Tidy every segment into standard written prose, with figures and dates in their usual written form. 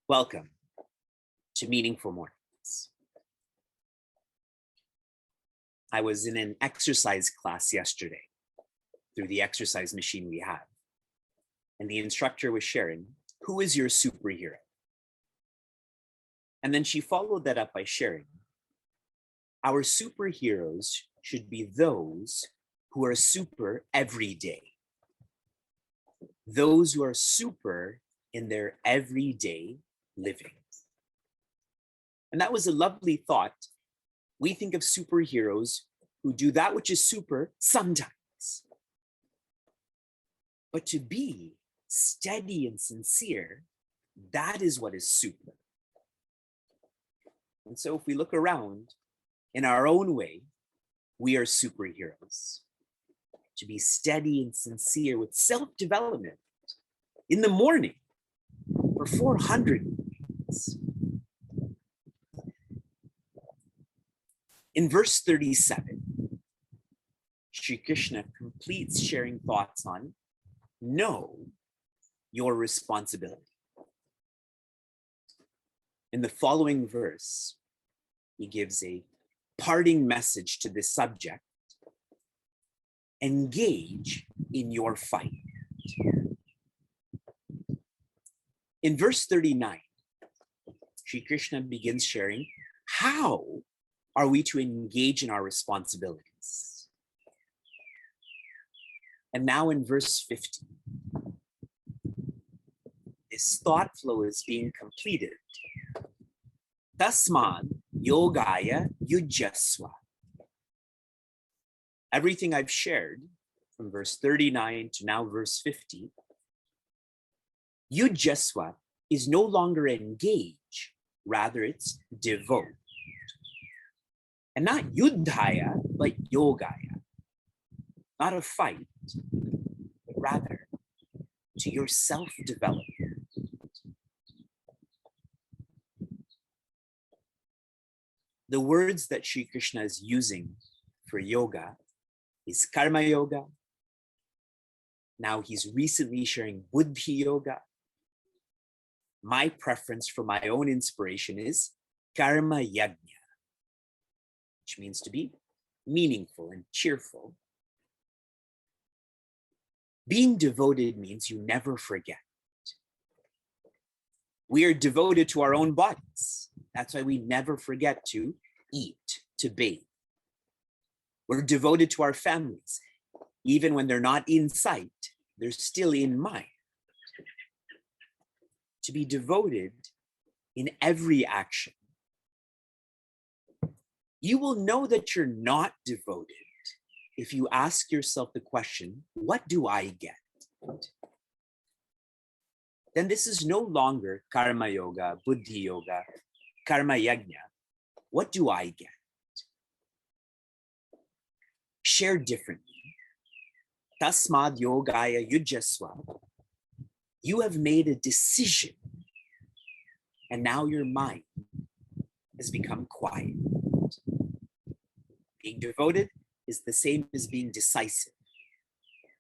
Welcome to Meaningful Mornings. I was in an exercise class yesterday through the exercise machine we have, and the instructor was sharing, who is your superhero? And then she followed that up by sharing, our superheroes should be those who are super every day. Those who are super in their everyday living. And that was a lovely thought. We think of superheroes who do that which is super sometimes. But to be steady and sincere, that is what is super. And so if we look around, in our own way, we are superheroes. To be steady and sincere with self-development in the morning for 400 minutes. In verse 37, Sri Krishna completes sharing thoughts on know your responsibility. In the following verse, he gives a parting message to this subject. Engage in your fight. In verse 39, Sri Krishna begins sharing how are we to engage in our responsibilities. And now in verse 50, this thought flow is being completed. Tasmad yogaya yujasva. Everything I've shared from verse 39 to now verse 50, yujasva is no longer engage, rather it's devote. And not yudhaya, but yogaya. Not a fight, but rather to your self-development. The words that Sri Krishna is using for yoga is karma yoga. Now he's recently sharing buddhi yoga. My preference for my own inspiration is karma yajna, which means to be meaningful and cheerful. Being devoted means you never forget. We are devoted to our own bodies. That's why we never forget to eat, to bathe. We're devoted to our families. Even when they're not in sight, they're still in mind. To be devoted in every action. You will know that you're not devoted if you ask yourself the question, what do I get? Then this is no longer karma yoga, buddhi yoga, karma yajna. What do I get? Share differently. Tasmad yogaya yujasva. You have made a decision, and now your mind has become quiet. Being devoted is the same as being decisive.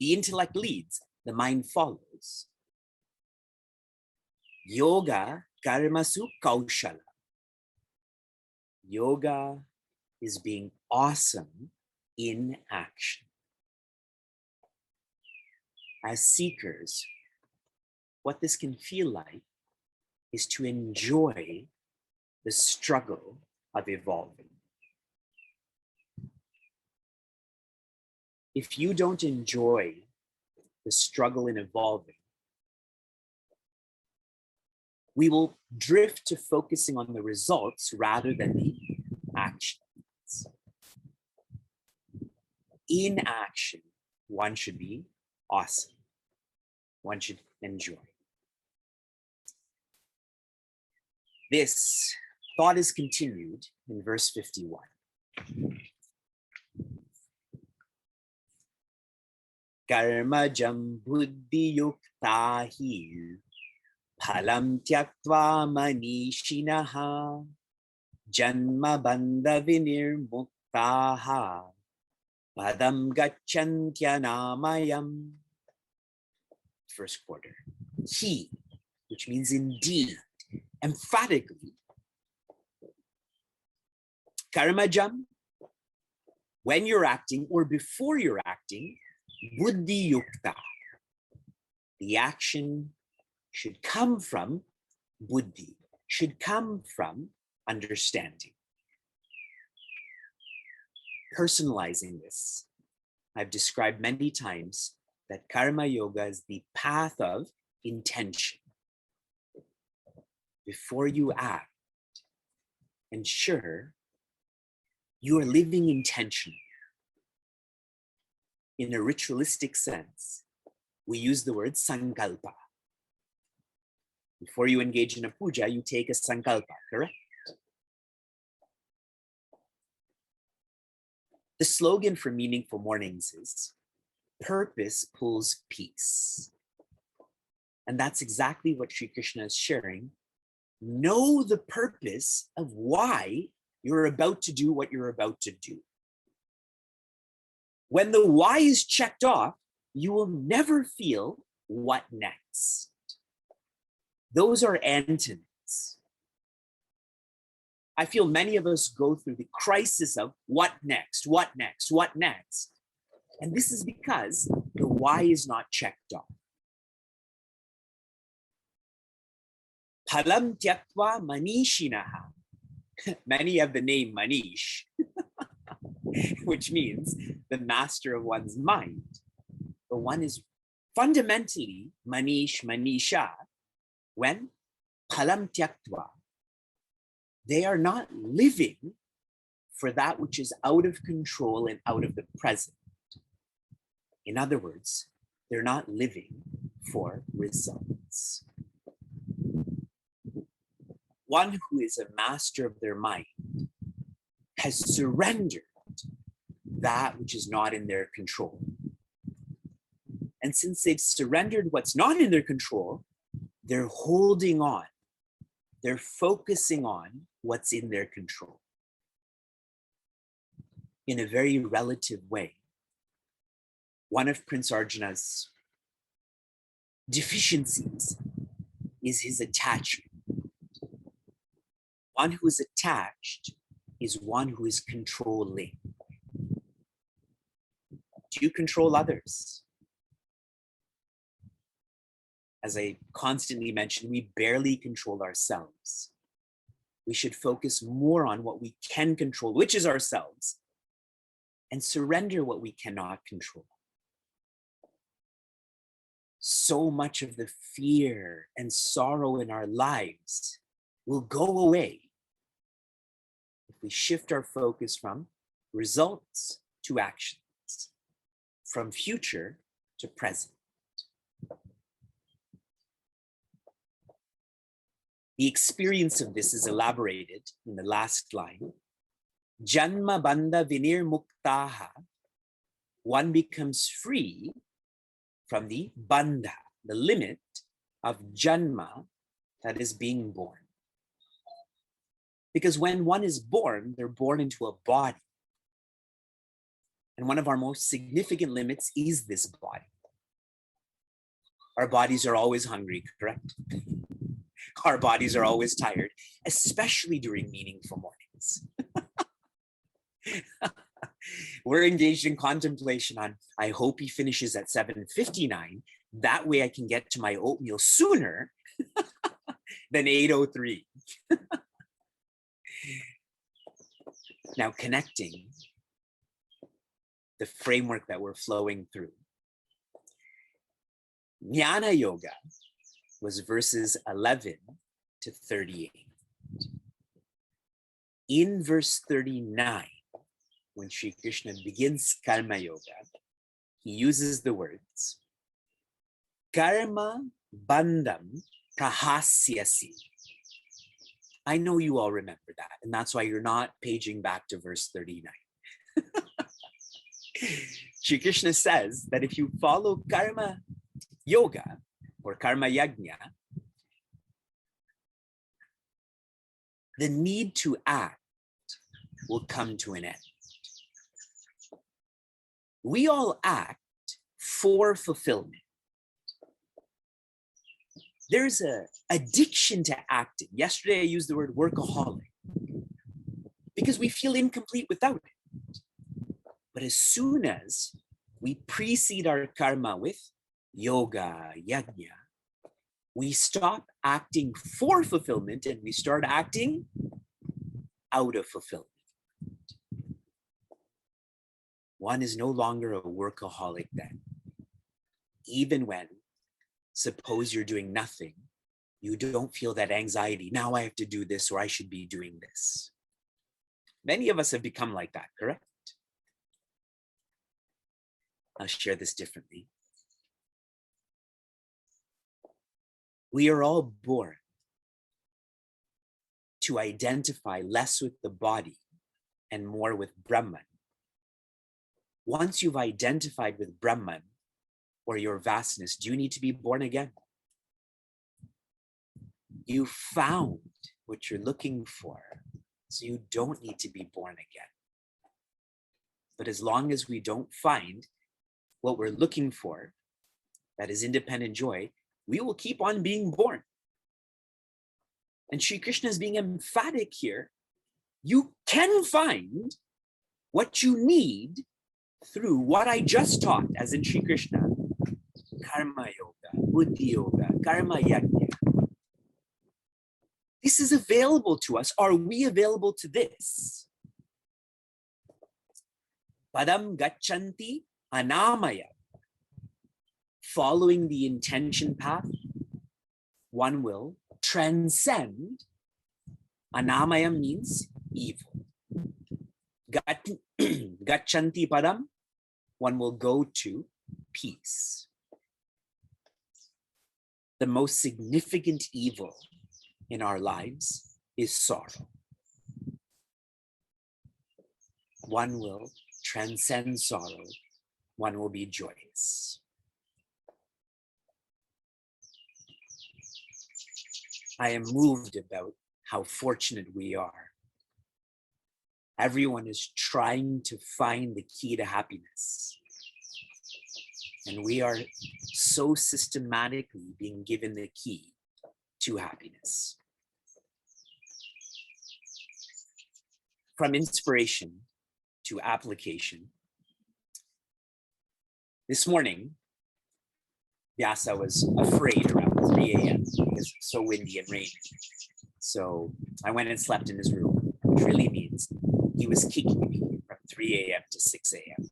The intellect leads, the mind follows. Yoga karmasu kaushala. Yoga is being awesome in action. As seekers, what this can feel like is to enjoy the struggle of evolving. If you don't enjoy the struggle in evolving, we will drift to focusing on the results rather than the actions. In action, one should be awesome. One should enjoy. This thought is continued in verse 51. Karmajam buddhi yuktahi phalam tyaktva manishinaha janma bandha vinirmuktaha padam gacchantyanāmayam. First quarter. He, which means indeed, emphatically. Karmajam, when you're acting or before you're acting, buddhi yukta. The action should come from buddhi, should come from understanding. Personalizing this, I've described many times that karma yoga is the path of intention. Before you act, ensure you are living intentionally. In a ritualistic sense, we use the word sankalpa. Before you engage in a puja, you take a sankalpa, correct? The slogan for Meaningful Mornings is, purpose pulls peace. And that's exactly what Sri Krishna is sharing. Know the purpose of why you're about to do what you're about to do. When the why is checked off, you will never feel what next. Those are antonyms. I feel many of us go through the crisis of what next, what next, what next. And this is because the why is not checked off. Phalam tyaktva manishinaha. Many have the name Manish, which means the master of one's mind. But one is fundamentally Manish, Manisha, when phalam tyaktva, they are not living for that which is out of control and out of the present. In other words, they're not living for results. One who is a master of their mind has surrendered that which is not in their control. And since they've surrendered what's not in their control, they're holding on. They're focusing on what's in their control. In a very relative way, one of Prince Arjuna's deficiencies is his attachment. One who is attached is one who is controlling. Do you control others? As I constantly mention, we barely control ourselves. We should focus more on what we can control, which is ourselves, and surrender what we cannot control. So much of the fear and sorrow in our lives will go away if we shift our focus from results to actions, from future to present. The experience of this is elaborated in the last line. Janma bandha vinirmuktaha. One becomes free from the bandha, the limit of janma, that is being born. Because when one is born, they're born into a body. And one of our most significant limits is this body. Our bodies are always hungry, correct? Our bodies are always tired, especially during meaningful mornings. We're engaged in contemplation on, I hope he finishes at 7:59. That way I can get to my oatmeal sooner than 8:03. Now, connecting the framework that we're flowing through. Jnana Yoga was verses 11 to 38. In verse 39, when Sri Krishna begins Karma Yoga, he uses the words, Karma bandham prahasyasi. I know you all remember that, and that's why you're not paging back to verse 39. Shri Krishna says that if you follow Karma Yoga or Karma Yajna, the need to act will come to an end. We all act for fulfillment. There's an addiction to acting. Yesterday I used the word workaholic because we feel incomplete without it. But as soon as we precede our karma with yoga, yajna, we stop acting for fulfillment and we start acting out of fulfillment. One is no longer a workaholic then. Even when, suppose you're doing nothing, you don't feel that anxiety. Now I have to do this or I should be doing this. Many of us have become like that, correct? I'll share this differently. We are all born to identify less with the body and more with Brahman. Once you've identified with Brahman or your vastness, do you need to be born again? You found what you're looking for, so you don't need to be born again. But as long as we don't find what we're looking for, that is independent joy, we will keep on being born. And Sri Krishna is being emphatic here. You can find what you need through what I just taught, as in Sri Krishna. Karma Yoga, Buddhi Yoga, Karma Yajna. This is available to us. Are we available to this? Padam Gachanti Anamaya. Following the intention path, one will transcend. Anamaya means evil. Gachanti Padam, one will go to peace. The most significant evil in our lives is sorrow. One will transcend sorrow. One will be joyous. I am moved about how fortunate we are. Everyone is trying to find the key to happiness. And we are so systematically being given the key to happiness. From inspiration to application. This morning, Vyasa was afraid around 3 a.m. because it's so windy and rainy. So I went and slept in his room, which really means he was kicking me from 3 a.m. to 6 a.m.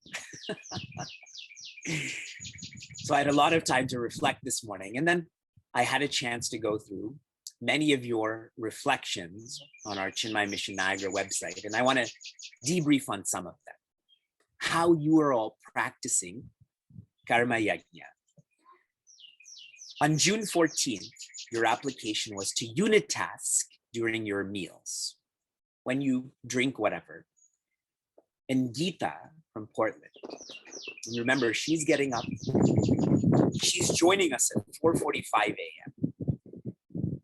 So I had a lot of time to reflect this morning. And then I had a chance to go through many of your reflections on our Chinmay Mission Niagara website. And I want to debrief on some of them. How you are all practicing Karma Yajna. On June 14th, your application was to unitask during your meals, when you drink whatever. And Geeta from Portland, and remember, she's getting up. She's joining us at 4:45 a.m.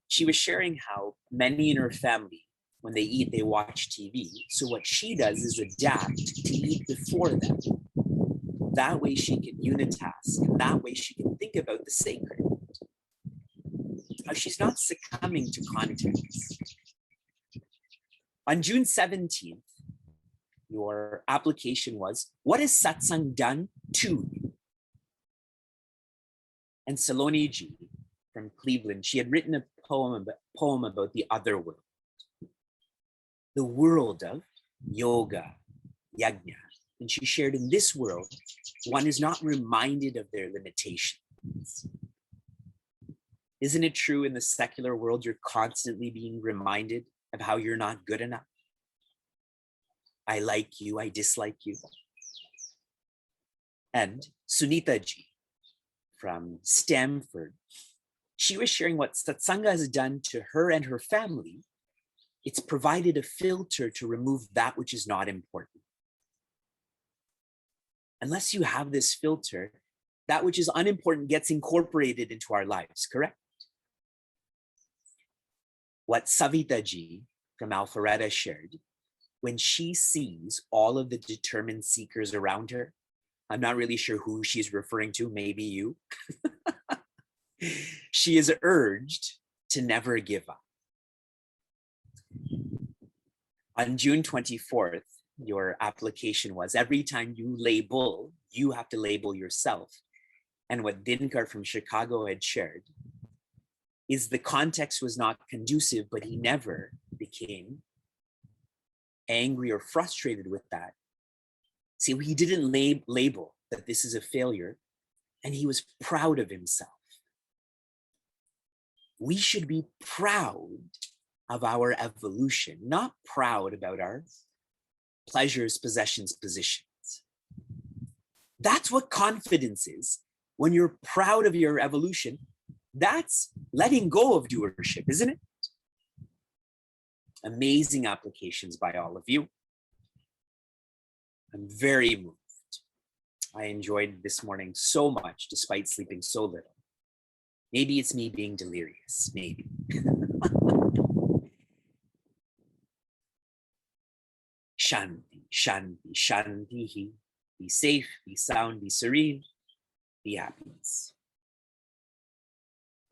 She was sharing how many in her family, when they eat, they watch TV. So what she does is adapt to eat before them. That way she can unitask, and that way she can think about the sacred. She's not succumbing to context. On June 17th, your application was, what has satsang done to you? And Saloni ji from Cleveland, she had written a poem about the other world. The world of yoga, yajna. And she shared, in this world, one is not reminded of their limitations. Isn't it true in the secular world, you're constantly being reminded of how you're not good enough? I like you, I dislike you. And Sunita ji from Stanford, she was sharing what satsanga has done to her and her family. It's provided a filter to remove that which is not important. Unless you have this filter, that which is unimportant gets incorporated into our lives, correct? What Savita ji from Alpharetta shared, when she sees all of the determined seekers around her, I'm not really sure who she's referring to, maybe you. She is urged to never give up. On June 24th, your application was every time you label, you have to label yourself. And what Dinkar from Chicago had shared is the context was not conducive, but he never became angry or frustrated with that. See, he didn't label that this is a failure, and he was proud of himself. We should be proud of our evolution, not proud about our pleasures, possessions, positions. That's what confidence is. When you're proud of your evolution, that's letting go of doership, isn't it? Amazing applications by all of you. I'm very moved. I enjoyed this morning so much despite sleeping so little. Maybe it's me being delirious, maybe. Shanti, shanti, shanti. Be safe, be sound, be serene, be happiness.